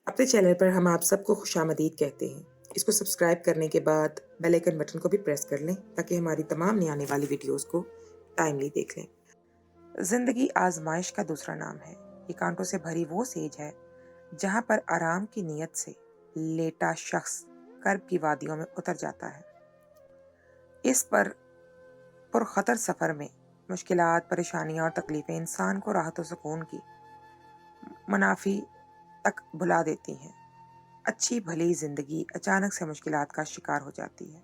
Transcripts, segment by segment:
अपने चैनल पर हम आप सबको खुशामदीद कहते हैं। इसको सब्सक्राइब करने के बाद बेल आइकन बटन को भी प्रेस कर लें ताकि हमारी तमाम नई आने वाली वीडियोस को टाइमली देख लें। जिंदगी आजमाइश का दूसरा नाम है। ये कांटों से भरी वो सेज है जहां पर आराम की नीयत से लेटा शख्स कर्ब की वादियों में उतर जाता है। इस पर पुरखतर सफर में मुश्किलात, परेशानियां और तकलीफें इंसान को राहत और सुकून की मुनाफी तक भुला देती हैं। अच्छी भली जिंदगी अचानक से मुश्किलात का शिकार हो जाती है,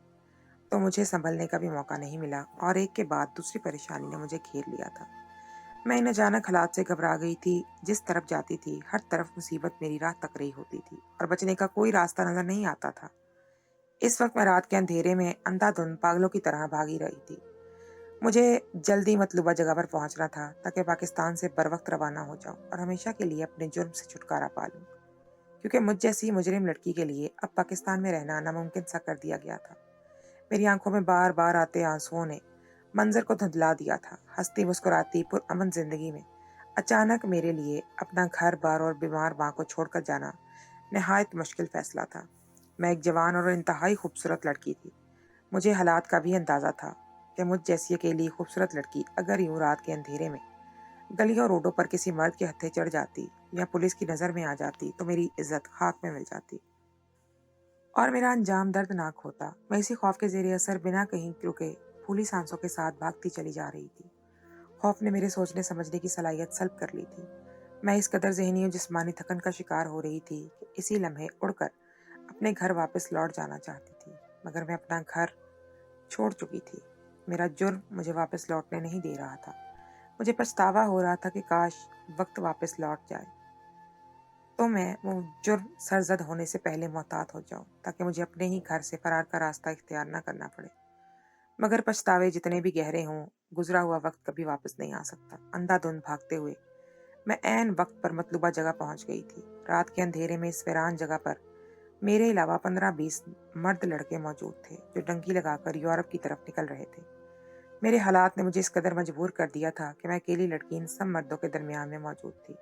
तो मुझे संभलने का भी मौका नहीं मिला और एक के बाद दूसरी परेशानी ने मुझे घेर लिया था। मैं इन अचानक हालात से घबरा गई थी। जिस तरफ जाती थी हर तरफ मुसीबत मेरी राह तक रही होती थी और बचने का कोई रास्ता नजर नहीं आता था। इस वक्त मैं रात के अंधेरे में अंधाधुंध पागलों की तरह भागी रही थी। मुझे जल्दी मतलूबा जगह पर पहुंचना था ताकि पाकिस्तान से बर वक्त रवाना हो जाऊं और हमेशा के लिए अपने जुर्म से छुटकारा पा लूं, क्योंकि मुझ जैसी मुजरिम लड़की के लिए अब पाकिस्तान में रहना नामुमकिन सा कर दिया गया था। मेरी आंखों में बार बार आते आंसुओं ने मंजर को धुंधला दिया था। हंसती मुस्कुराती पुरअमन जिंदगी में अचानक मेरे लिए अपना घर बार और बीमार माँ को छोड़कर जाना नहायत मुश्किल फैसला था। मैं एक जवान और इंतहाई खूबसूरत लड़की थी। मुझे हालात का भी अंदाजा था कि मुझ जैसी अकेली खूबसूरत लड़की अगर यूं रात के अंधेरे में गलियों रोडों पर किसी मर्द के हत्थे चढ़ जाती या पुलिस की नजर में आ जाती तो मेरी इज्जत खाक में मिल जाती और मेरा अंजाम दर्दनाक होता। मैं इसी खौफ के जेर असर बिना कहीं रुके फूली सांसों के साथ भागती चली जा रही थी। खौफ ने मेरे सोचने समझने की सलाहियत सल्ब कर ली थी। मैं इस कदर जहनी और जिस्मानी थकन का शिकार हो रही थी कि इसी लम्हे उड़कर अपने घर वापस लौट जाना चाहती थी, मगर मैं अपना घर छोड़ चुकी थी। मेरा जुर्म मुझे वापस लौटने नहीं दे रहा था। मुझे पछतावा हो रहा था कि काश वक्त वापस लौट जाए तो मैं वो जुर्म सरजद होने से पहले मोहतात हो जाऊं, ताकि मुझे अपने ही घर से फरार का रास्ता इख्तियार न करना पड़े। मगर पछतावे जितने भी गहरे हों, गुजरा हुआ वक्त कभी वापस नहीं आ सकता। अंधाधुंध भागते हुए मैं ऐन वक्त पर मतलूबा जगह पहुंच गई थी। रात के अंधेरे में इस वीरान जगह पर मेरे अलावा 15-20 मर्द लड़के मौजूद थे जो डंकी लगाकर यूरोप की तरफ निकल रहे थे। मेरे हालात ने मुझे इस कदर मजबूर कर दिया था कि मैं अकेली लड़की इन सब मर्दों के दरमियान में मौजूद थी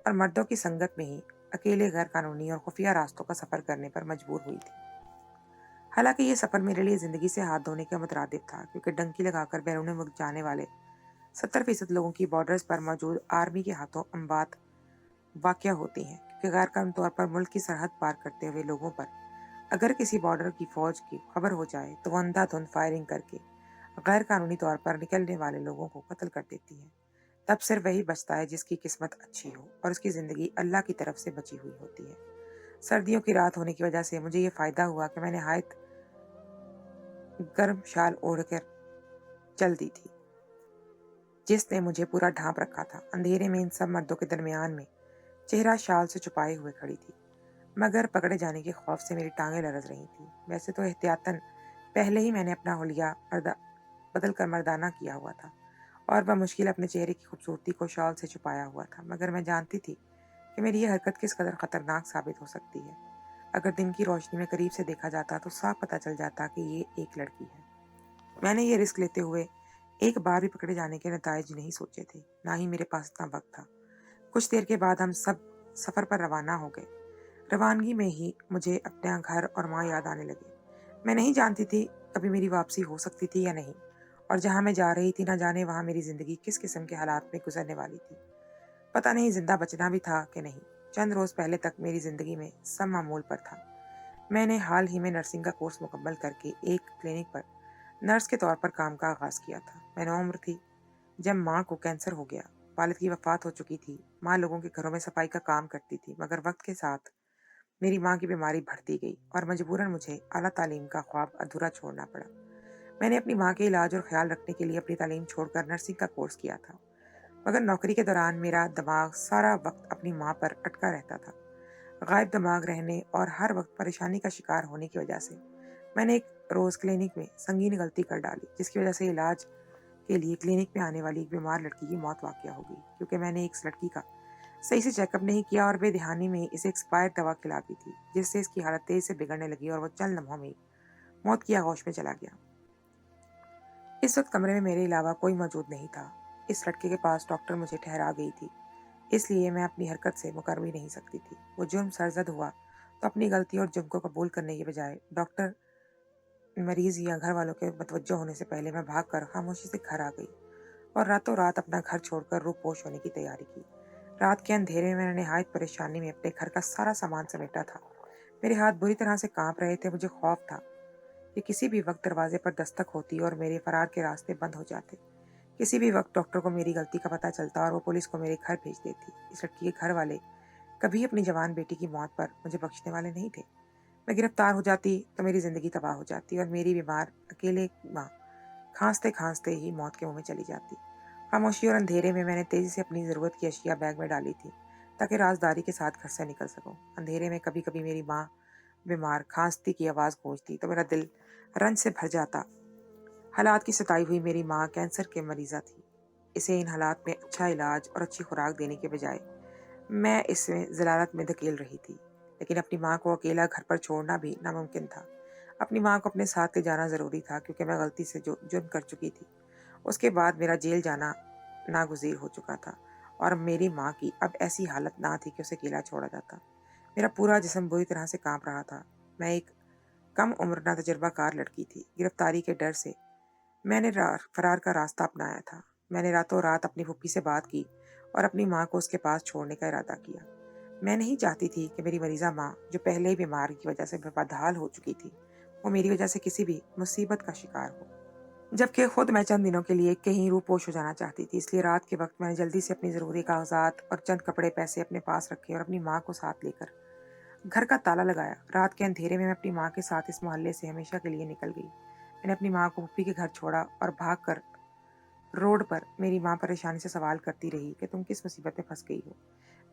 और मर्दों की संगत में ही अकेले गैर कानूनी और खुफिया रास्तों का सफर करने पर मजबूर हुई थी। हालांकि ये सफर मेरे लिए जिंदगी से हाथ धोने के मुतरादिफ था, क्योंकि डंकी लगाकर बैरून मुल्क जाने वाले 70% लोगों की बॉर्डर्स पर मौजूद आर्मी के हाथों अमवात वाकया होती हैं, क्योंकि गैर कानूनी तौर पर मुल्क की सरहद पार करते हुए लोगों पर अगर किसी बॉर्डर की फौज की खबर हो जाए तो वो अंधाधुंध फायरिंग करके गैर कानूनी तौर पर निकलने वाले लोगों को कत्ल कर देती है। तब सिर्फ वही बचता है जिसकी किस्मत अच्छी हो और उसकी जिंदगी अल्लाह की तरफ से बची हुई होती है। सर्दियों की रात होने की वजह से मुझे ये फायदा हुआ कि मैं नहायत गर्म शाल ओढ़कर चल दी थी, जिसने मुझे पूरा ढांप रखा था। अंधेरे में इन सब मर्दों के दरमियान में चेहरा शाल से छुपाए हुए खड़ी थी, मगर पकड़े जाने के खौफ से मेरी टांगें लरज रही थी। वैसे तो एहतियातन पहले ही मैंने अपना हुलिया बदल कर मर्दाना किया हुआ था और बमुश्किल अपने चेहरे की खूबसूरती को शॉल से छुपाया हुआ था, मगर मैं जानती थी कि मेरी यह हरकत किस कदर खतरनाक साबित हो सकती है। अगर दिन की रोशनी में करीब से देखा जाता तो साफ पता चल जाता कि ये एक लड़की है। मैंने ये रिस्क लेते हुए एक बार भी पकड़े जाने के नतायज नहीं सोचे थे, ना ही मेरे पास इतना वक्त था। कुछ देर के बाद हम सब सफर पर रवाना हो गए। रवानगी में ही मुझे अपना घर और माँ याद आने लगे। मैं नहीं जानती थी कभी मेरी वापसी हो सकती थी या नहीं, और जहाँ मैं जा रही थी ना जाने वहाँ मेरी जिंदगी किस किस्म के हालात में गुजरने वाली थी। पता नहीं जिंदा बचना भी था कि नहीं। चंद रोज पहले तक मेरी जिंदगी में सब मामूल पर था। मैंने हाल ही में नर्सिंग का कोर्स मुकम्मल करके एक क्लिनिक पर नर्स के तौर पर काम का आगाज किया था। मैं 9 उम्र थी जब माँ को कैंसर हो गया। वालिद की वफात हो चुकी थी। माँ लोगों के घरों में सफाई का काम करती थी, मगर वक्त के साथ मेरी माँ की बीमारी बढ़ती गई और मजबूरन मुझे आला तालीम का ख्वाब अधूरा छोड़ना पड़ा। मैंने अपनी माँ के इलाज और ख्याल रखने के लिए अपनी तालीम छोड़कर नर्सिंग का कोर्स किया था, मगर नौकरी के दौरान मेरा दिमाग सारा वक्त अपनी माँ पर अटका रहता था। गायब दिमाग रहने और हर वक्त परेशानी का शिकार होने की वजह से मैंने एक रोज क्लिनिक में संगीन गलती कर डाली, जिसकी वजह से इलाज के लिए क्लिनिक में आने वाली एक बीमार लड़की की मौत वाकया हो गई, क्योंकि मैंने एक लड़की का सही से चेकअप नहीं किया और बेध्यानी में इसे एक्सपायर्ड दवा खिला दी थी, जिससे इसकी हालत तेज से बिगड़ने लगी और वो चंद लम्हों में मौत की आगोश में चला गया। इस वक्त कमरे में मेरे अलावा कोई मौजूद नहीं था। इस लड़के के पास डॉक्टर मुझे ठहरा गई थी। اس لیے میں اپنی حرکت سے مکر بھی نہیں سکتی تھی۔ وہ جرم سرزد ہوا تو اپنی غلطی اور جرم کو قبول کرنے کے بجائے ڈاکٹر، مریض یا گھر والوں کے متوجہ ہونے سے پہلے میں بھاگ کر خاموشی سے گھر آ گئی اور راتوں رات اپنا گھر چھوڑ کر روح پوش ہونے کی تیاری کی۔ رات کے اندھیرے میں نے نہایت پریشانی میں اپنے گھر کا سارا سامان سمیٹا تھا۔ میرے ہاتھ بری طرح سے کانپ رہے تھے۔ مجھے خوف تھا کہ کسی بھی وقت دروازے پر دستک ہوتی اور میرے فرار کے راستے بند ہو جاتے۔ کسی بھی وقت ڈاکٹر کو میری غلطی کا پتہ چلتا اور وہ پولیس کو میرے گھر بھیج دیتی۔ اس لڑکی کے گھر والے کبھی اپنی جوان بیٹی کی موت پر مجھے بخشنے والے نہیں تھے۔ میں گرفتار ہو جاتی تو میری زندگی تباہ ہو جاتی اور میری بیمار اکیلے ماں کھانستے کھانستے ہی موت کے منہ میں چلی جاتی۔ خاموشی اور اندھیرے میں نے تیزی سے اپنی ضرورت کی اشیاء بیگ میں ڈالی تھی تاکہ رازداری کے ساتھ گھر سے نکل سکوں۔ اندھیرے میں کبھی کبھی میری ماں بیمار کھانستی کی آواز گونجتی تو میرا دل رنج سے بھر جاتا۔ حالات کی ستائی ہوئی میری ماں کینسر کے مریضہ تھی۔ اسے ان حالات میں اچھا علاج اور اچھی خوراک دینے کے بجائے میں اس میں ذلالت میں دھکیل رہی تھی۔ لیکن اپنی ماں کو اکیلا گھر پر چھوڑنا بھی ناممکن تھا۔ اپنی ماں کو اپنے ساتھ لے جانا ضروری تھا کیونکہ میں غلطی سے جو جرم کر چکی تھی اس کے بعد میرا جیل جانا ناگزیر ہو چکا تھا اور میری ماں کی اب ایسی حالت نہ تھی کہ اسے اکیلا چھوڑا جاتا۔ میرا پورا جسم بری طرح سے کانپ رہا تھا۔ میں ایک کم عمر نہ تجربہ کار لڑکی تھی۔ گرفتاری کے ڈر سے میں نے فرار کا راستہ اپنایا تھا۔ میں نے راتوں رات اپنی پھوپھی سے بات کی اور اپنی ماں کو اس کے پاس چھوڑنے کا ارادہ کیا۔ میں نہیں چاہتی تھی کہ میری مریضہ ماں جو پہلے ہی بیماری کی وجہ سے بدحال ہو چکی تھی وہ میری وجہ سے کسی بھی مصیبت کا شکار ہو، جبکہ خود میں چند دنوں کے لیے کہیں روح پوش ہو جانا چاہتی تھی۔ اس لیے رات کے وقت میں نے جلدی سے اپنی ضروری کاغذات اور چند کپڑے پیسے اپنے پاس رکھے اور اپنی ماں کو ساتھ لے کر گھر کا تالا لگایا۔ رات کے اندھیرے میں اپنی ماں کے ساتھ اس محلے سے ہمیشہ کے لیے نکل گئی۔ میں نے اپنی ماں کو پھوپھی کے گھر چھوڑا اور بھاگ کر روڈ پر میری ماں پریشانی سے سوال کرتی رہی کہ تم کس مصیبت میں پھنس گئی ہو۔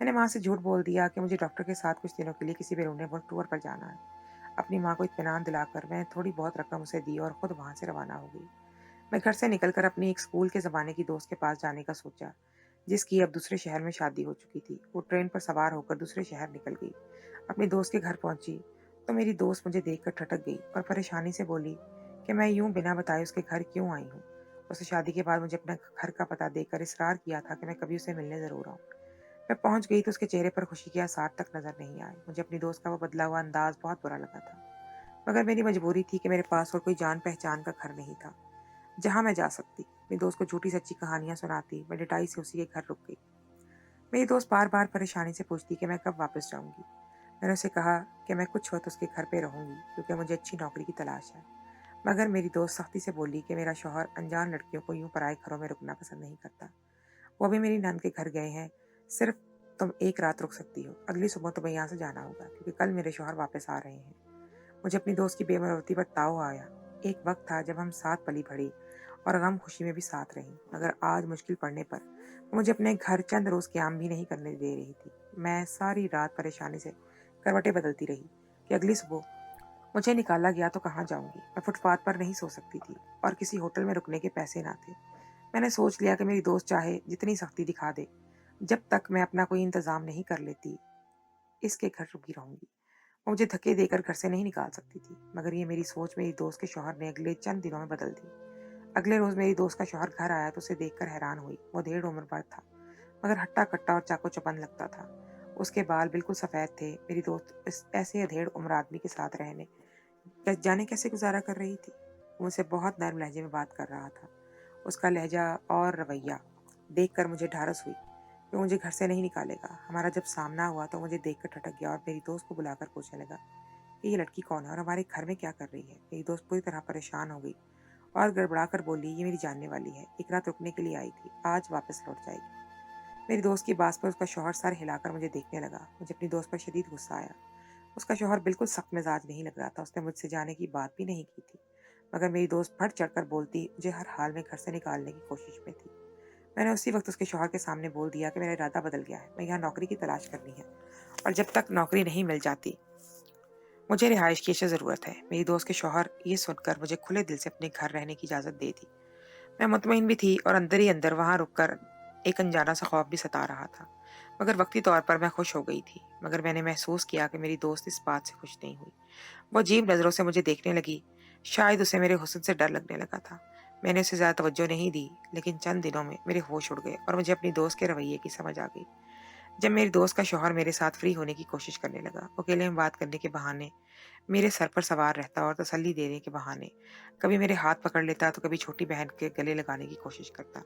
میں نے ماں سے جھوٹ بول دیا کہ مجھے ڈاکٹر کے ساتھ کچھ دنوں کے لیے کسی بیرون ملک ٹور پر جانا ہے۔ اپنی ماں کو اطمینان دلا کر میں نے تھوڑی بہت رقم اسے دی اور خود وہاں سے روانہ ہو گئی۔ میں گھر سے نکل کر اپنی ایک اسکول کے زمانے کی دوست کے پاس جانے کا سوچا جس کی اب دوسرے شہر میں شادی ہو چکی تھی۔ وہ ٹرین پر سوار ہو کر دوسرے شہر نکل گئی۔ اپنی دوست کے گھر پہنچی تو میری دوست مجھے دیکھ کر ٹھٹک گئی اور پریشانی سے بولی کہ میں یوں بنا بتائے اس کے گھر کیوں آئی ہوں۔ اسے شادی کے بعد مجھے اپنے گھر کا پتہ دے کر اصرار کیا تھا کہ میں کبھی اسے ملنے ضرور آؤں۔ میں پہنچ گئی تو اس کے چہرے پر خوشی کے آثار تک نظر نہیں آئے۔ مجھے اپنی دوست کا وہ بدلا ہوا انداز بہت برا لگا تھا، مگر میری مجبوری تھی کہ میرے پاس اور کوئی جان پہچان کا گھر نہیں تھا جہاں میں جا سکتی۔ میری دوست کو جھوٹی سچی کہانیاں سناتی میں ڈٹائی سے اسی کے گھر رک گئی۔ میری دوست بار بار پریشانی سے پوچھتی کہ میں کب واپس جاؤں گی۔ میں نے اسے کہا کہ میں کچھ وقت اس کے گھر پہ رہوں گی کیونکہ مجھے اچھی نوکری کی تلاش ہے، مگر میری دوست سختی سے بولی کہ میرا شوہر انجان لڑکیوں کو یوں پرائے گھروں میں رکنا پسند نہیں کرتا۔ وہ ابھی میری نند کے گھر گئے ہیں، صرف تم ایک رات رک سکتی ہو، اگلی صبح تمہیں یہاں سے جانا ہوگا کیونکہ کل میرے شوہر واپس آ رہے ہیں۔ مجھے اپنی دوست کی بے مروتی پر تاؤ آیا۔ ایک وقت تھا جب ہم ساتھ پلی بڑھی اور غم خوشی میں بھی ساتھ رہیں، مگر آج مشکل پڑنے پر وہ مجھے اپنے گھر چند روز قیام بھی نہیں کرنے دے رہی تھی۔ میں ساری رات پریشانی سے کروٹیں بدلتی رہی کہ اگلی صبح مجھے نکالا گیا تو کہاں جاؤں گی۔ میں فٹ پاتھ پر نہیں سو سکتی تھی اور کسی ہوٹل میں رکنے کے پیسے نہ تھے۔ میں نے سوچ لیا کہ میری دوست چاہے جتنی سختی دکھا دے، جب تک میں اپنا کوئی انتظام نہیں کر لیتی اس کے گھر رکی رہوں گی۔ وہ مجھے دھکے دے کر گھر سے نہیں نکال سکتی تھی، مگر یہ میری سوچ میری دوست کے شوہر نے اگلے چند دنوں میں بدل دی۔ اگلے روز میری دوست کا شوہر گھر آیا تو اسے دیکھ کر حیران ہوئی۔ وہ 1.5 عمر مرد تھا، مگر ہٹا کٹا اور چاقو چپند لگتا تھا۔ اس کے بال بالکل سفید تھے۔ میری دوست اس ایسے 1.5 عمر آدمی کے ساتھ رہنے جانے کیسے گزارا کر رہی تھی۔ وہ مجھ سے بہت نرم لہجے میں بات کر رہا تھا۔ اس کا لہجہ اور رویہ دیکھ کر مجھے ڈھارس ہوئی کہ مجھے گھر سے نہیں نکالے گا۔ ہمارا جب سامنا ہوا تو مجھے دیکھ کر ٹھٹک گیا اور میری دوست کو بلا کر پوچھنے لگا کہ یہ لڑکی کون ہے اور ہمارے گھر میں کیا کر رہی ہے۔ میری دوست پوری طرح پریشان ہو گئی اور گڑبڑا کر بولی یہ میری جاننے والی ہے، ایک رات رکنے کے لیے آئی تھی، آج واپس لوٹ جائے گی۔ میری دوست کی بات پر اس کا شوہر سر ہلا کر مجھے دیکھنے لگا۔ مجھے اپنی دوست پر شدید غصہ آیا۔ اس کا شوہر بالکل سخت مزاج نہیں لگ رہا تھا۔ اس نے مجھ سے جانے کی بات بھی نہیں کی تھی، مگر میری دوست بڑھ چڑھ کر بولتی مجھے ہر حال میں گھر سے نکالنے کی کوشش میں تھی۔ میں نے اسی وقت اس کے شوہر کے سامنے بول دیا کہ میرا ارادہ بدل گیا ہے، میں یہاں نوکری کی تلاش کرنی ہے اور جب تک نوکری نہیں مل جاتی مجھے رہائش کی ضرورت ہے۔ میری دوست کے شوہر یہ سن کر مجھے کھلے دل سے اپنے گھر رہنے کی اجازت دے دی۔ میں مطمئن بھی تھی اور اندر ہی اندر وہاں رک کر ایک انجانا سا خوف بھی ستا رہا تھا، مگر وقتی طور پر میں خوش ہو گئی تھی۔ مگر میں نے محسوس کیا کہ میری دوست اس بات سے خوش نہیں ہوئی۔ وہ عجیب نظروں سے مجھے دیکھنے لگی، شاید اسے میرے حسن سے ڈر لگنے لگا تھا۔ میں نے اسے زیادہ توجہ نہیں دی، لیکن چند دنوں میں میرے ہوش اڑ گئے اور مجھے اپنی دوست کے رویے کی سمجھ آ گئی۔ जब मेरी दोस्त का शौहर मेरे साथ फ्री होने की कोशिश करने लगा, वो अकेले में बात करने के बहाने मेरे सर पर सवार रहता और तसल्ली देने के बहाने कभी मेरे हाथ पकड़ लेता तो कभी छोटी बहन के गले लगाने की कोशिश करता।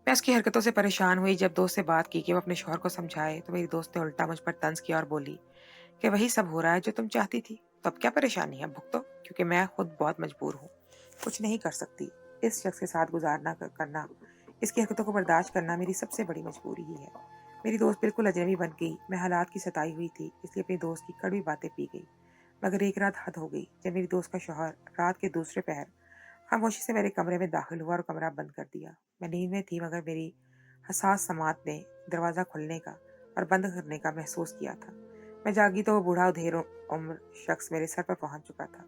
मैं उसकी हरकतों से परेशान हुई। जब दोस्त से बात की कि वो अपने शौहर को समझाए तो मेरी दोस्त ने उल्टा मुझ पर तंज किया और बोली कि वही सब हो रहा है जो तुम चाहती थी, तो अब क्या परेशानी है, भुगतो, क्योंकि मैं खुद बहुत मजबूर हूँ, कुछ नहीं कर सकती। इस शख्स के साथ करना, इसकी हरकतों को बर्दाश्त करना मेरी सबसे बड़ी मजबूरी ही है। मेरी दोस्त बिल्कुल अजनबी बन गई। मैं हालात की सताई हुई थी, इसलिए अपनी दोस्त की कड़वी बातें पी गई। मगर एक रात हद हो गई जब मेरी दोस्त का शौहर रात के दूसरे पहर खामोशी से मेरे कमरे में दाखिल हुआ और कमरा बंद कर दिया। मैं नींद में थी मगर मेरी हसास समात ने दरवाज़ा खुलने का और बंद करने का महसूस किया था। मैं जागी तो वो बूढ़ा उधेड़ उम्र शख्स मेरे सर पर पहुंच चुका था।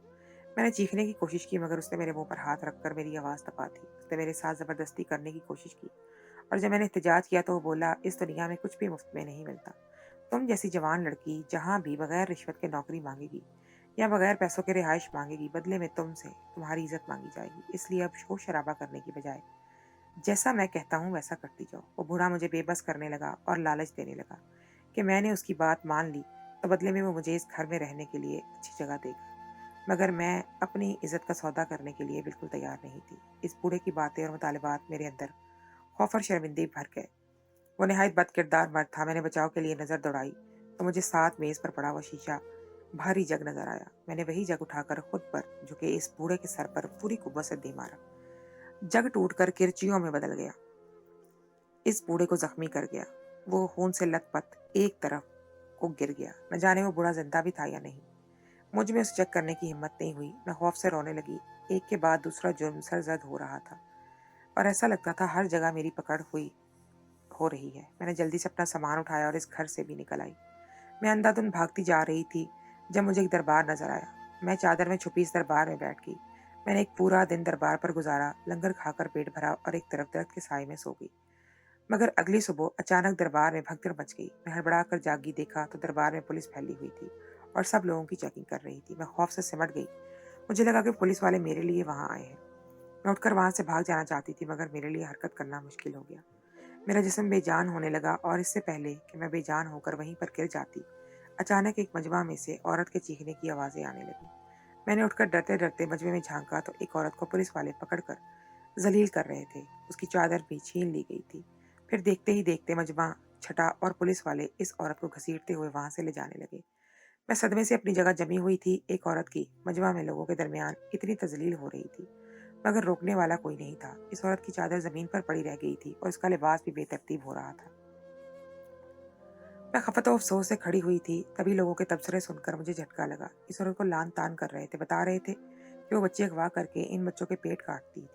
मैंने चीखने की कोशिश की मगर उसने मेरे मुंह पर हाथ रखकर मेरी आवाज़ दबा दी। उसने मेरे साथ ज़बरदस्ती करने की कोशिश की और जब मैंने एहतजाज किया तो वो बोला, इस दुनिया में कुछ भी मुफ्त में नहीं मिलता। तुम जैसी जवान लड़की जहाँ भी बगैर रिश्वत के नौकरी मांगेगी या बगैर पैसों के रिहाइश मांगेगी, बदले में तुमसे तुम्हारी इज्जत मांगी जाएगी। इसलिए अब शोर शराबा करने की बजाय जैसा मैं कहता हूँ वैसा करती जाओ। वो बूढ़ा मुझे बेबस करने लगा और लालच देने लगा कि मैंने उसकी बात मान ली तो बदले में वो मुझे इस घर में रहने के लिए अच्छी जगह देगा। मगर मैं अपनी इज्जत का सौदा करने के लिए बिल्कुल तैयार नहीं थी। इस बूढ़े की बातें और मुतालिबात मेरे अंदर खौफ और शर्मिंदगी भर गए। वो निहायत बद किरदार मर्द था। मैंने बचाव के लिए नजर दौड़ाई तो मुझे साथ मेज पर पड़ा हुआ शीशा भारी जग नजर आया। मैंने वही जग उठाकर खुद पर झुके इस बूढ़े के सर पर पूरी कुव्वत से दे मारा। जग टूटकर किरचियों में बदल गया, इस बूढ़े को जख्मी कर गया। वो खून से लथपथ एक तरफ को गिर गया। न जाने वो बूढ़ा जिंदा भी था या नहीं। मुझ में उसे चेक करने की हिम्मत नहीं हुई। मैं खौफ से रोने लगी। एक के बाद दूसरा जुर्म सरजद हो रहा था और ऐसा लगता था हर जगह मेरी पकड़ हुई हो रही है। मैंने जल्दी से अपना सामान उठाया और इस घर से भी निकल आई। मैं अंधाधुंध भागती जा रही थी जब मुझे एक दरबार नजर आया। मैं चादर में छुपी इस दरबार में बैठ गई। मैंने एक पूरा दिन दरबार पर गुजारा, लंगर खाकर पेट भरा और एक तरफ दर्द के साए में सो गई। मगर अगली सुबह अचानक दरबार में भगदड़ मच गई। मैं हड़बड़ा कर जागी, देखा तो दरबार में पुलिस फैली हुई थी और सब लोगों की चेकिंग कर रही थी। मैं खौफ से सिमट गई। मुझे लगा कि पुलिस वाले मेरे लिए वहां आए हैं। मैं उठकर वहां से भाग जाना चाहती थी मगर मेरे लिए हरकत करना मुश्किल हो गया। मेरा जिस्म बेजान होने लगा और इससे पहले कि मैं बेजान होकर वहीं पर गिर जाती, अचानक एक मजमा में से औरत के चीखने की आवाजें आने लगी। मैंने उठकर डरते डरते मजमे में झांका तो एक औरत को पुलिस वाले पकड़कर जलील कर रहे थे। उसकी चादर भी छीन ली गई थी। फिर देखते ही देखते मजमा छटा और पुलिस वाले इस औरत को घसीटते हुए वहां से ले जाने लगे। मैं सदमे से अपनी जगह जमी हुई थी। एक औरत की मजमा में लोगों के दरमियान इतनी तजलील हो रही थी मगर रोकने वाला कोई नहीं था। इस औरत की चादर जमीन पर पड़ी रह गई थी और उसका लिबास भी बेतरतीब हो रहा था। मैं खफत और अफसोस से खड़ी हुई थी, तभी लोगों के तबसरे सुनकर मुझे झटका लगा। इस औरत को लान तान कर रहे थे, बता रहे थे कि वो बच्चे अगवा करके इन बच्चों के पेट काटती थी,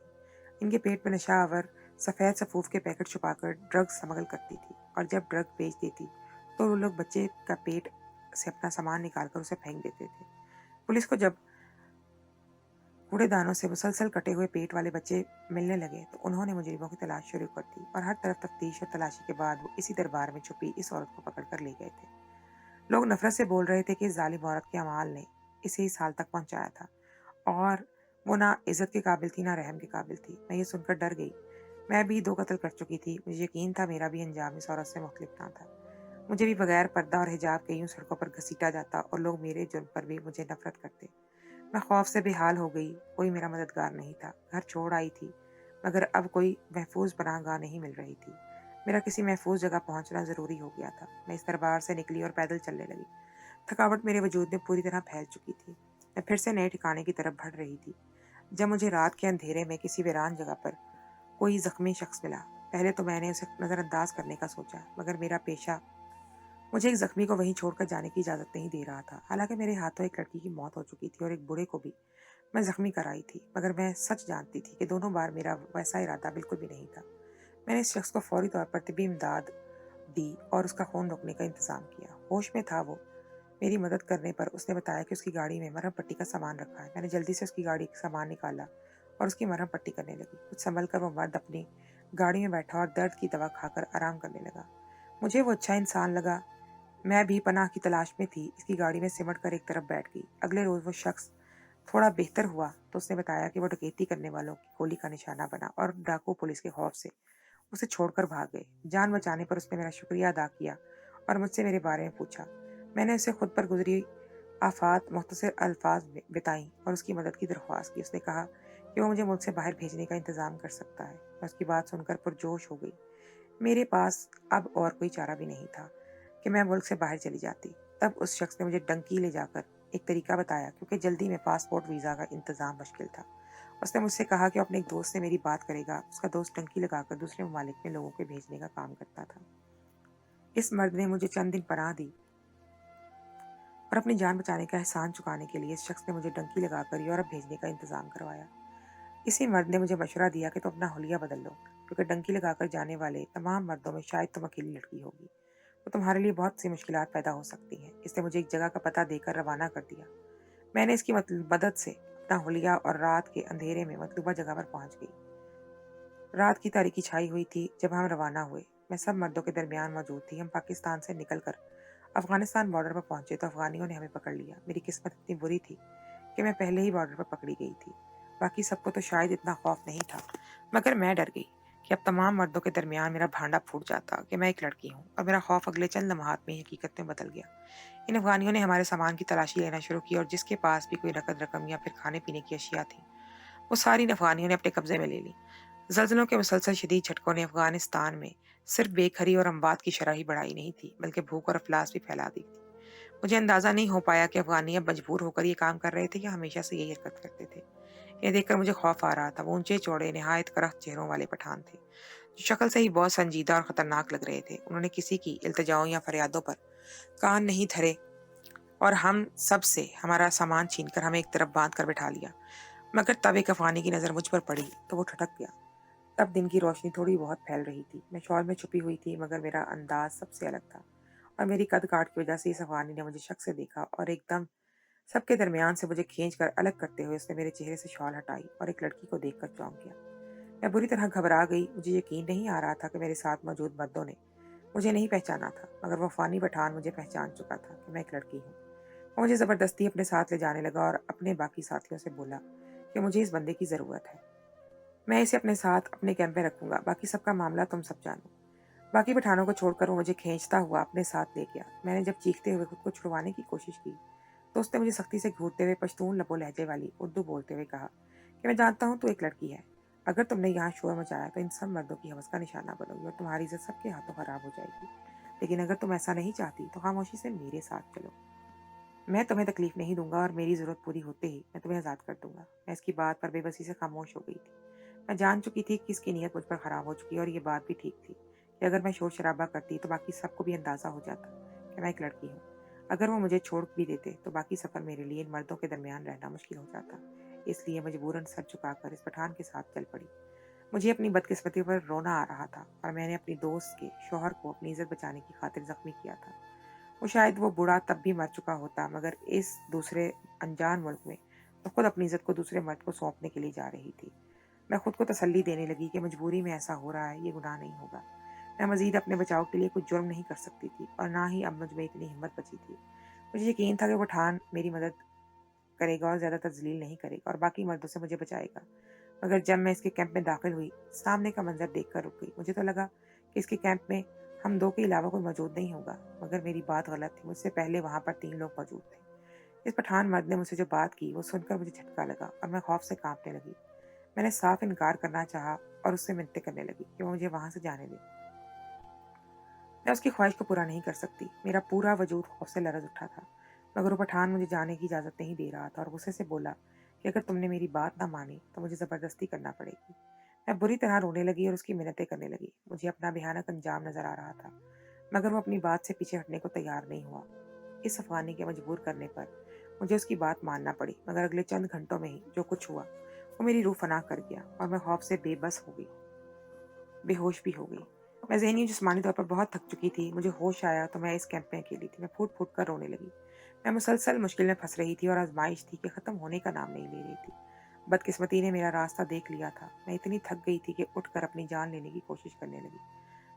इनके पेट में नशा आवर सफ़ेद सफूफ के पैकेट छुपाकर ड्रग्स स्मगल करती थी और जब ड्रग बेच देती तो वो लोग बच्चे का पेट से अपना सामान निकालकर उसे फेंक देते थे। पुलिस को जब कूड़ेदानों से मुसलसल कटे हुए पेट वाले बच्चे मिलने लगे तो उन्होंने मुजरिमों की तलाश शुरू कर दी और हर तरफ तफ्तीश और तलाशी के बाद वो इसी दरबार में छुपी इस औरत को पकड़ कर ले गए थे। लोग नफरत से बोल रहे थे कि इस जालिम औरत के अमाल ने इसे इस हाल तक पहुंचाया था और वो ना इज्जत के काबिल थी ना रहम के काबिल थी। मैं ये सुनकर डर गई। मैं भी 2 कत्ल कर चुकी थी। मुझे यकीन था मेरा भी अंजाम इस औरत से मुख्तलिफ ना था। मुझे भी बगैर पर्दा और हिजाब के यूं सड़कों पर घसीटा जाता और लोग मेरे जुर्म पर भी मुझे नफरत करते। मैं खौफ से बेहाल हो गई। कोई मेरा मददगार नहीं था। घर छोड़ आई थी मगर अब कोई महफूज पनाहगाह नहीं मिल रही थी। मेरा किसी महफूज जगह पहुंचना जरूरी हो गया था। मैं इस दरबार से निकली और पैदल चलने लगी। थकावट मेरे वजूद में पूरी तरह फैल चुकी थी। मैं फिर से नए ठिकाने की तरफ बढ़ रही थी जब मुझे रात के अंधेरे में किसी वीरान जगह पर कोई जख्मी शख्स मिला। पहले तो मैंने उसे नजरअंदाज करने का सोचा मगर मेरा पेशा मुझे एक जख्मी को वहीं छोड़कर जाने की इजाजत नहीं दे रहा था। हालांकि मेरे हाथों एक लड़की की मौत हो चुकी थी और एक बूढ़े को भी मैं जख्मी कराई थी, मगर मैं सच जानती थी कि दोनों बार मेरा वैसा इरादा बिल्कुल भी नहीं था। मैंने इस शख्स को फौरी तौर पर तिब्बी इमदाद दी और उसका खून रोकने का इंतजाम किया। होश में था वो। मेरी मदद करने पर उसने बताया कि उसकी गाड़ी में मरहम पट्टी का सामान रखा है। मैंने जल्दी से उसकी गाड़ी का सामान निकाला और उसकी मरहम पट्टी करने लगी। कुछ संभल कर वो मर्द अपनी गाड़ी में बैठा और दर्द की दवा खाकर आराम करने लगा। मुझे वो अच्छा इंसान लगा। मैं भी पनाह की तलाश में थी। इसकी गाड़ी में सिमट कर एक तरफ बैठ गई। अगले रोज वो शख्स थोड़ा बेहतर हुआ तो उसने बताया कि वो डकैती करने वालों की गोली का निशाना बना और डाकू पुलिस के खौफ से उसे छोड़कर भाग गए। जान बचाने पर उसने मेरा शुक्रिया अदा किया और मुझसे मेरे बारे में पूछा। मैंने उसे खुद पर गुजरी आफात मुख्तसर अल्फाज में बताई और उसकी मदद की दरख्वास्त की। उसने कहा कि वो मुझे मुल्क से बाहर भेजने का इंतज़ाम कर सकता है। मैं उसकी बात सुनकर पुरजोश हो गई। मेरे पास अब और कोई चारा भी नहीं था कि मैं मुल्क से बाहर चली जाती। तब उस शख्स ने मुझे डंकी ले जाकर एक तरीका बताया, क्योंकि जल्दी में पासपोर्ट वीज़ा का इंतज़ाम मुश्किल था। उसने मुझसे कहा कि अपने एक दोस्त से मेरी बात करेगा। उसका दोस्त डंकी लगाकर दूसरे ममालिक में लोगों के भेजने का काम करता था। इस मर्द ने मुझे चंद दिन पनाह दी और अपनी जान बचाने का एहसान चुकाने के लिए इस शख्स ने मुझे डंकी लगाकर यूरोप भेजने का इंतज़ाम करवाया। इसी मर्द ने मुझे मशवरा दिया कि तुम अपना हुलिया बदल लो, क्योंकि डंकी लगाकर जाने वाले तमाम मर्दों में शायद तुम अकेली लड़की होगी, तो तुम्हारे लिए बहुत सी मुश्किलात पैदा हो सकती हैं। इसने मुझे एक जगह का पता देकर रवाना कर दिया। मैंने इसकी मदद से अपना हुलिया और रात के अंधेरे में मतलूबा जगह पर पहुंच गई। रात की तारीकी छाई हुई थी जब हम रवाना हुए। मैं सब मर्दों के दरमियान मौजूद थी। हम पाकिस्तान से निकलकर अफगानिस्तान बॉर्डर पर पहुंचे तो अफगानियों ने हमें पकड़ लिया। मेरी किस्मत इतनी बुरी थी कि मैं पहले ही बॉर्डर पर पकड़ी गई थी। बाकी सबको तो शायद इतना खौफ नहीं था, मगर मैं डर गई कि अब तमाम मर्दों के दरमियान मेरा भांडा फूट जाता कि मैं एक लड़की हूँ, और मेरा खौफ अगले चंद लम्हात में ही हकीकत में बदल गया। इन अफगानियों ने हमारे सामान की तलाशी लेना शुरू की और जिसके पास भी कोई नकद रकम या फिर खाने पीने की अशिया थी, वो सारी अफगानियों ने अपने कब्जे में ले ली। ज़ल्ज़लों के मुसलसल शदीद झटकों ने अफगानिस्तान में सिर्फ बेघरी और अमवात की शरह ही बढ़ाई नहीं थी, बल्कि भूख और अफलास भी फैला दी थी। मुझे अंदाज़ा नहीं हो पाया कि अफगानी अब मजबूर होकर ये काम कर रहे थे या हमेशा से यही हरकत करते थे। इन्हें देखकर मुझे खौफ आ रहा था। वो ऊंचे चौड़े नहायत करख्त चेहरों वाले पठान थे, जो शक्ल से ही बहुत संजीदा और खतरनाक लग रहे थे। उन्होंने किसी की इल्तिजाओं या फरियादों पर कान नहीं धरे और हम सब से हमारा सामान छीनकर हमें एक तरफ बांध कर बैठा लिया। मगर तब एक अफगानी की नज़र मुझ पर पड़ी तो वो ठटक गया। तब दिन की रोशनी थोड़ी बहुत फैल रही थी। मैं शॉल में छुपी हुई थी, मगर मेरा अंदाज सबसे अलग था, और मेरी कद काट की वजह से इस अफगानी ने मुझे शक से देखा और एकदम सबके दरमियान से मुझे खींचकर अलग करते हुए उसने मेरे चेहरे से शॉल हटाई और एक लड़की को देखकर चौंक गया। मैं बुरी तरह घबरा गई। मुझे यकीन नहीं आ रहा था कि मेरे साथ मौजूद मर्दों ने मुझे नहीं पहचाना था, मगर वो अफगानी पठान मुझे पहचान चुका था कि मैं एक लड़की हूँ। वो मुझे ज़बरदस्ती अपने साथ ले जाने लगा और अपने बाकी साथियों से बोला कि मुझे इस बंदे की ज़रूरत है। मैं इसे अपने साथ अपने कैंप में रखूंगा, बाकी सबका मामला तुम सब जानो। बाकी पठानों को छोड़कर वो मुझे खींचता हुआ अपने साथ ले गया। मैंने जब चीखते हुए खुद को छुड़वाने की कोशिश की तो उसने मुझे सख्ती से घूरते हुए पश्तून लबो लहजे वाली उर्दू बोलते हुए कहा कि मैं जानता हूँ तू एक लड़की है। अगर तुमने यहाँ शोर मचाया तो इन सब मर्दों की हवस का निशाना बनोगी और तुम्हारी इज्जत सबके हाथों खराब हो जाएगी। लेकिन अगर तुम ऐसा नहीं चाहती तो खामोशी से मेरे साथ चलो। मैं तुम्हें तकलीफ नहीं दूंगा और मेरी जरूरत पूरी होते ही मैं तुम्हें आज़ाद कर दूंगा। मैं इसकी बात पर बेबसी से खामोश हो गई थी। मैं जान चुकी थी कि इसकी नीयत मुझ पर खराब हो चुकी है, और ये बात भी ठीक थी कि अगर मैं शोर शराबा करती तो बाकी सबको भी अंदाजा हो जाता कि मैं एक लड़की हूँ। अगर वो मुझे छोड़ भी देते तो बाकी सफ़र मेरे लिए इन मर्दों के दरमियान रहना मुश्किल हो जाता। इसलिए मजबूरन सर झुकाकर इस पठान के साथ चल पड़ी। मुझे अपनी बदकिस्मती पर रोना आ रहा था, और मैंने अपनी दोस्त के शौहर को अपनी इज्जत बचाने की खातिर जख्मी किया था। वो शायद वो बूढ़ा तब भी मर चुका होता, मगर इस दूसरे अनजान मुल्क में तो खुद अपनी इज्जत को दूसरे मर्द को सौंपने के लिए जा रही थी। मैं खुद को तसल्ली देने लगी कि मजबूरी में ऐसा हो रहा है, ये गुनाह नहीं होगा। मैं मजीद अपने बचाव के लिए कुछ जुर्म नहीं कर सकती थी, और ना ही अब मुझ में इतनी हिम्मत बची थी। मुझे यकीन था कि वो पठान मेरी मदद करेगा और ज़्यादातर जलील नहीं करेगा और बाकी मर्दों से मुझे बचाएगा। मगर जब मैं इसके कैंप में दाखिल हुई, सामने का मंजर देखकर रुक गई। मुझे तो लगा कि इसके कैंप में हम दो के अलावा कोई मौजूद नहीं होगा, मगर मेरी बात गलत थी। मुझसे पहले वहाँ पर 3 लोग मौजूद थे। इस पठान मर्द ने मुझसे जो बात की वो सुनकर मुझे झटका लगा और मैं खौफ से कांपने लगी। मैंने साफ इनकार करना चाहा और उससे मिन्नतें करने लगी कि वो मुझे वहाँ से जाने दे। मैं उसकी ख्वाहिश को पूरा नहीं कर सकती। मेरा पूरा वजूद खौफ से लरज़ उठा था, मगर वो पठान मुझे जाने की इजाज़त नहीं दे रहा था और गुस्से से बोला कि अगर तुमने मेरी बात ना मानी तो मुझे ज़बरदस्ती करना पड़ेगी। मैं बुरी तरह रोने लगी और उसकी मिन्नतें करने लगी। मुझे अपना भयानक अंजाम नज़र आ रहा था, मगर वो अपनी बात से पीछे हटने को तैयार नहीं हुआ। इस अफगानी के मजबूर करने पर मुझे उसकी बात मानना पड़ी, मगर अगले चंद घंटों में ही जो कुछ हुआ वो मेरी रूह फना कर गया और मैं खौफ से बेबस हो गई, बेहोश भी हो गई। मैं ज़हनी और जिस्मानी तौर पर बहुत थक चुकी थी। मुझे होश आया तो मैं इस कैंप में अकेली थी। मैं फूट-फूट कर रोने लगी। मैं मुसलसल मुश्किल में फँस रही थी और आज़माइश थी कि ख़त्म होने का नाम नहीं ले रही थी। बदकिस्मती ने मेरा रास्ता देख लिया था। मैं इतनी थक गई थी कि उठकर अपनी जान लेने की कोशिश करने लगी।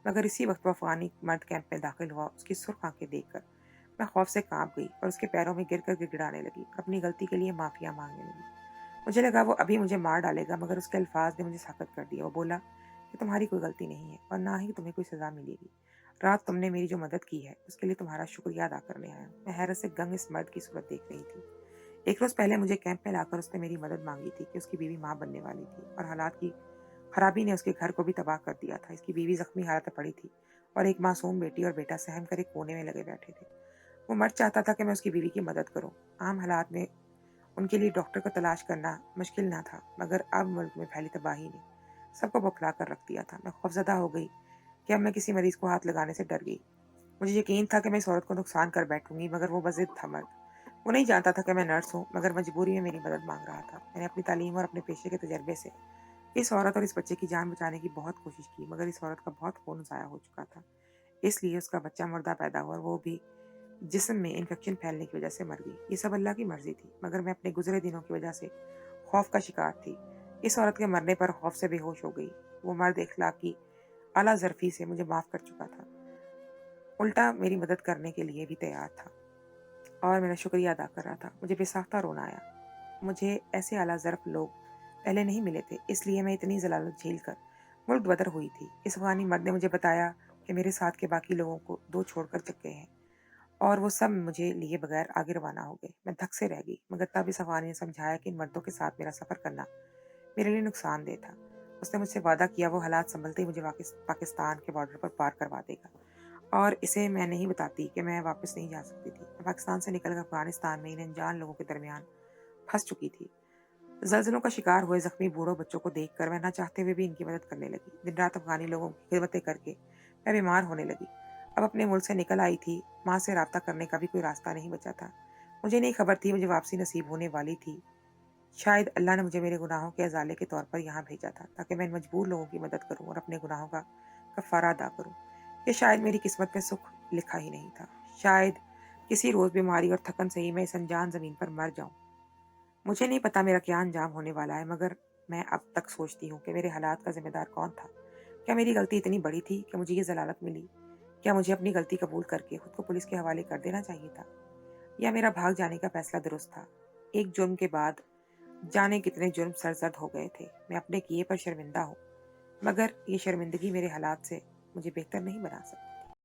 मगर इसी वक्त वो अफ़गानी मर्द कैंप में दाखिल हुआ। उसकी सुर्ख़ आँखें देखकर मैं खौफ से काँप गई और उसके पैरों में गिरकर गिड़गिड़ाने लगी और अपनी गलती के लिए माफ़िया माँगने लगी। मुझे लगा वो अभी मुझे मार डालेगा, मगर उसके अल्फाज ने मुझे साकत कर दिया। वो बोला कि तुम्हारी कोई गलती नहीं है और ना ही तुम्हें कोई सज़ा मिलेगी। रात तुमने मेरी जो मदद की है, उसके लिए तुम्हारा शुक्रिया अदा करने आया हूँ। मैं हैरत से दंग इस मर्द की सूरत देख रही थी। एक रोज़ पहले मुझे कैंप में लाकर उसने मेरी मदद माँगी थी कि उसकी बीवी माँ बनने वाली थी और हालात की खराबी ने उसके घर को भी तबाह कर दिया था। इसकी बीवी ज़ख्मी हालत में पड़ी थी और एक मासूम बेटी और बेटा सहम कर एक कोने में लगे बैठे थे। वो मर्द चाहता था कि मैं उसकी बीवी की मदद करूँ। आम हालात में उनके लिए डॉक्टर को तलाश करना मुश्किल ना था, मगर अब मुल्क में फैली तबाही ने सबको बौखला कर रख दिया था। मैं खौफज़दा हो गई कि अब मैं किसी मरीज़ को हाथ लगाने से डर गई। मुझे यकीन था कि मैं इस औरत को नुकसान कर बैठूँगी, मगर वो बज़िद था मर्द। वो नहीं जानता था कि मैं नर्स हूँ, मगर मजबूरी में मेरी मदद माँग रहा था। मैंने अपनी तालीम और अपने पेशे के तजर्बे से इस औरत और इस बच्चे की जान बचाने की बहुत कोशिश की, मगर इस औरत का बहुत खून ज़ाया हो चुका था। इसलिए उसका बच्चा मुर्दा पैदा हुआ और वो भी जिस्म में इन्फेक्शन फैलने की वजह से मर गई। ये सब अल्लाह की मर्ज़ी थी, मगर मैं अपने गुज़रे दिनों की वजह से खौफ का शिकार थी। इस औरत के मरने पर खौफ से बेहोश हो गई। वो मर्द इख़्लाक़ी आला ज़रफ़ी से मुझे माफ़ कर चुका था, उल्टा मेरी मदद करने के लिए भी तैयार था और मेरा शुक्रिया अदा कर रहा था। मुझे बेसाख्ता रोना आया। मुझे ऐसे आला ज़र्फ़ लोग पहले नहीं मिले थे, इसलिए मैं इतनी ज़लालत झेल कर मुल्क बदर हुई थी। इस अफ़गानी मर्द ने मुझे बताया कि मेरे साथ के बाकी लोगों को 2 छोड़कर चल गए हैं और वो सब मुझे लिए बगैर आगे रवाना हो गए। मैं धक से रह गई, मगर तब इस अफ़गानी ने समझाया कि इन मर्दों के साथ मेरा सफ़र करना मेरे लिए नुकसानदेह था। उसने मुझसे वादा किया वो हालात संभलते ही मुझे पाकिस्तान के बॉर्डर पर पार करवा देगा और इसे मैं नहीं बताती कि मैं वापस नहीं जा सकती थी। मैं पाकिस्तान से निकलकर अफ़गानिस्तान में इन अनजान लोगों के दरमियान फँस चुकी थी। ज़ल्ज़लों का शिकार हुए ज़ख्मी बूढ़ों बच्चों को देखकर मैं ना चाहते हुए भी इनकी मदद करने लगी। दिन-रात अफ़गानी लोगों की खिदमतें करके मैं बीमार होने लगी। अब अपने मुल्क से निकल आई थी, माँ से राब्ता करने का भी कोई रास्ता नहीं बचा था। मुझे नहीं खबर थी मुझे वापसी नसीब होने वाली थी। शायद अल्लाह ने मुझे मेरे गुनाहों के अज़ाले के तौर पर यहाँ भेजा था, ताकि मैं इन मजबूर लोगों की मदद करूँ और अपने गुनाहों का कफ़ारा अदा करूँ। ये शायद मेरी किस्मत में सुख लिखा ही नहीं था। शायद किसी रोज़ बीमारी और थकन से ही मैं इस अनजान ज़मीन पर मर जाऊँ। मुझे नहीं पता मेरा क्या अंजाम होने वाला है, मगर मैं अब तक सोचती हूँ कि मेरे हालात का ज़िम्मेदार कौन था? क्या मेरी गलती इतनी बड़ी थी कि मुझे ये ज़लालत मिली? क्या मुझे अपनी गलती कबूल करके खुद को पुलिस के हवाले कर देना चाहिए था? या मेरा भाग जाने का फ़ैसला दुरुस्त था? एक जुर्म के बाद जाने कितने जुर्म सरज़द हो गए थे। मैं अपने किए पर शर्मिंदा हूँ, मगर ये शर्मिंदगी मेरे हालात से मुझे बेहतर नहीं बना सकती।